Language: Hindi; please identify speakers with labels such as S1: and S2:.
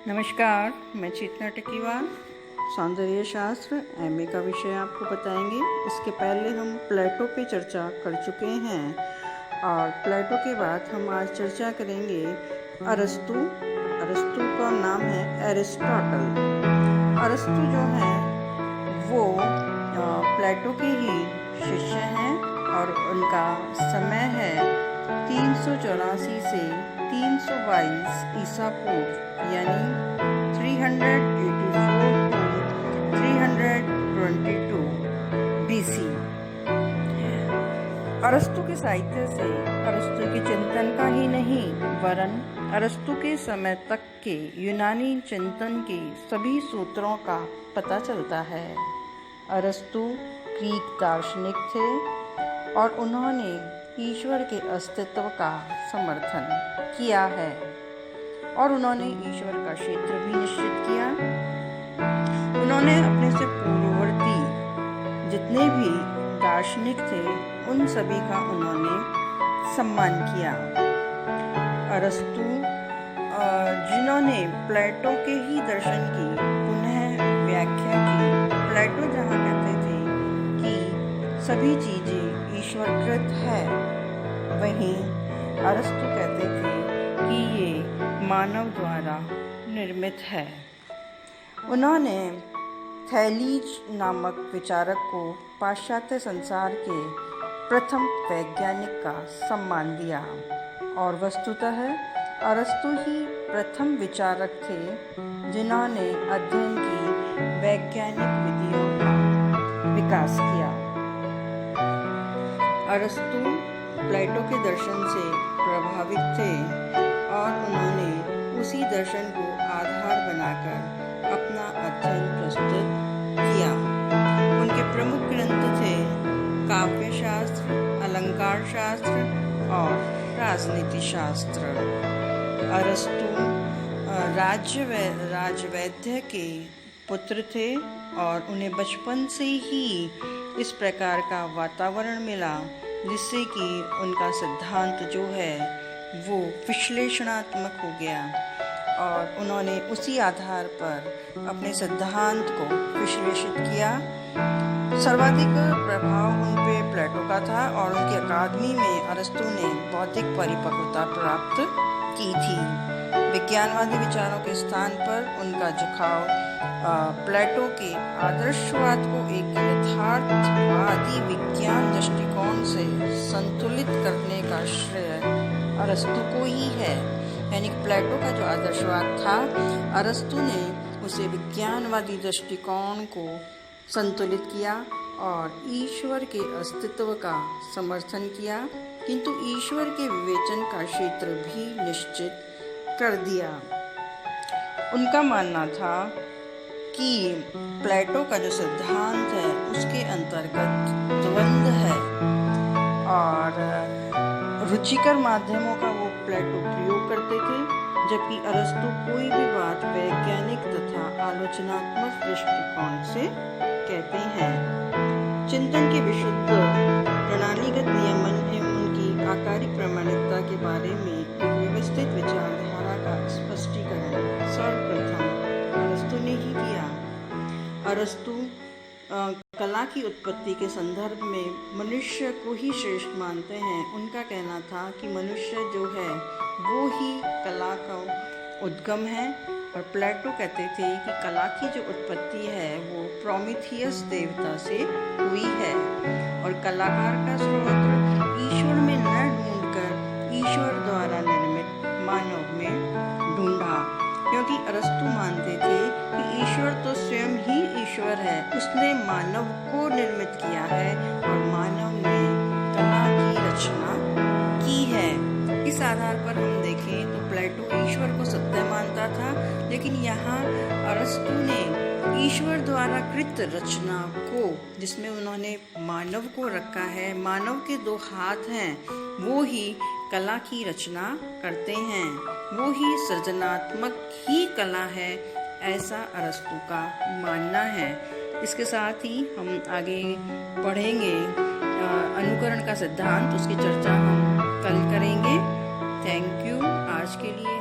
S1: नमस्कार, मैं चेतना टेकीवाल सौंदर्य शास्त्र एमए का विषय आपको बताएंगे। इसके पहले हम प्लेटो पे चर्चा कर चुके हैं और प्लेटो के बाद हम आज चर्चा करेंगे अरस्तु का नाम है एरिस्टोटल। अरस्तु जो है वो प्लेटो के ही शिष्य हैं और उनका समय है 384 से 322 ईसा पूर्व यानी 384 to 322 BC। अरस्तु के साहित्य से अरस्तु के चिंतन का ही नहीं वरन अरस्तु के समय तक के यूनानी चिंतन के सभी सूत्रों का पता चलता है। अरस्तु ग्रीक दार्शनिक थे और उन्होंने ईश्वर के अस्तित्व का समर्थन किया है और उन्होंने ईश्वर का क्षेत्र भी निश्चित किया। उन्होंने अपने से पूर्ववर्ती जितने भी दार्शनिक थे उन सभी का उन्होंने सम्मान किया। अरस्तु जिन्होंने प्लेटो के ही दर्शन की पुनः व्याख्या की। प्लेटो जहाँ कहते थे कि सभी चीजें ईश्वरकृत है, वहीं अरस्तु कहते थे कि ये मानव द्वारा निर्मित है। उन्होंने थैलीज नामक विचारक को पाश्चात्य संसार के प्रथम वैज्ञानिक का सम्मान दिया और वस्तुतः अरस्तु ही प्रथम विचारक थे जिन्होंने अध्ययन की वैज्ञानिक विधियों का विकास किया। अरस्तु प्लेटो के दर्शन से प्रभावित थे और उन्होंने उसी दर्शन को आधार बनाकर अपना अध्ययन प्रस्तुत किया। उनके प्रमुख ग्रंथ थे काव्य शास्त्र, अलंकार शास्त्र और राजनीति शास्त्र। अरस्तु राजवैद्य के पुत्र थे और उन्हें बचपन से ही इस प्रकार का वातावरण मिला जिससे कि उनका सिद्धांत जो है वो विश्लेषणात्मक हो गया और उन्होंने उसी आधार पर अपने सिद्धांत को विश्लेषित किया। सर्वाधिक प्रभाव उन पे प्लेटो का था और उनकी अकादमी में अरस्तु ने बौद्धिक परिपक्वता प्राप्त की थी। विज्ञानवादी विचारों के स्थान पर उनका झुकाव प्लेटो के आदर्शवाद को एक यथार्थवादी विज्ञान दृष्टिकोण से संतुलित करने का श्रेय अरस्तु को ही है। यानी कि प्लेटो का जो आदर्शवाद था अरस्तु ने उसे विज्ञानवादी दृष्टिकोण को संतुलित किया और ईश्वर के अस्तित्व का समर्थन किया, किंतु ईश्वर के विवेचन का क्षेत्र भी निश्चित कर दिया। उनका मानना था कि प्लेटो का जो सिद्धांत है उसके अंतर्गत द्वंद्व है और रुचिकर माध्यमों का वो प्लेटो प्रयोग करते थे, जबकि अरस्तु कोई भी बात वैज्ञानिक तथा आलोचनात्मक दृष्टिकोण से कहते हैं। चिंतन के विशुद्ध प्रणालीगत नियमन एवं उनकी आकारिक प्रामाणिकता के बारे में एक व्यवस्थित विचारधारा का स्पष्टीकरण सर्वप्रथम अरस्तु ने ही किया। अरस्तु कला की उत्पत्ति के संदर्भ में मनुष्य को ही श्रेष्ठ मानते हैं। उनका कहना था कि मनुष्य जो है वो ही कला का उद्गम है और प्लेटो कहते थे कि कला की जो उत्पत्ति है वो प्रोमीथियस देवता से हुई है और कलाकार का स्रोत ईश्वर में न ढूंढकर ईश्वर द्वारा निर्मित मानव में ढूंढा, क्योंकि अरस्तु मानते थे कि ईश्वर तो स्वयं ही ईश्वर है, उसने मानव को निर्मित किया है और मानव ने कला की रचना की है। इस आधार पर हम देखें तो प्लेटो ईश्वर को सत्य मानता था, लेकिन यहाँ अरस्तु ने ईश्वर द्वारा कृत रचना को, जिसमें उन्होंने मानव को रखा है, मानव के दो हाथ हैं, वो ही कला की रचना करते हैं, वो ही सृजनात्मक ही कला है, ऐसा अरस्तु का मानना है। इसके साथ ही हम आगे पढ़ेंगे अनुकरण का सिद्धांत, उसकी चर्चा हम कल करेंगे। Thank you. आज के लिए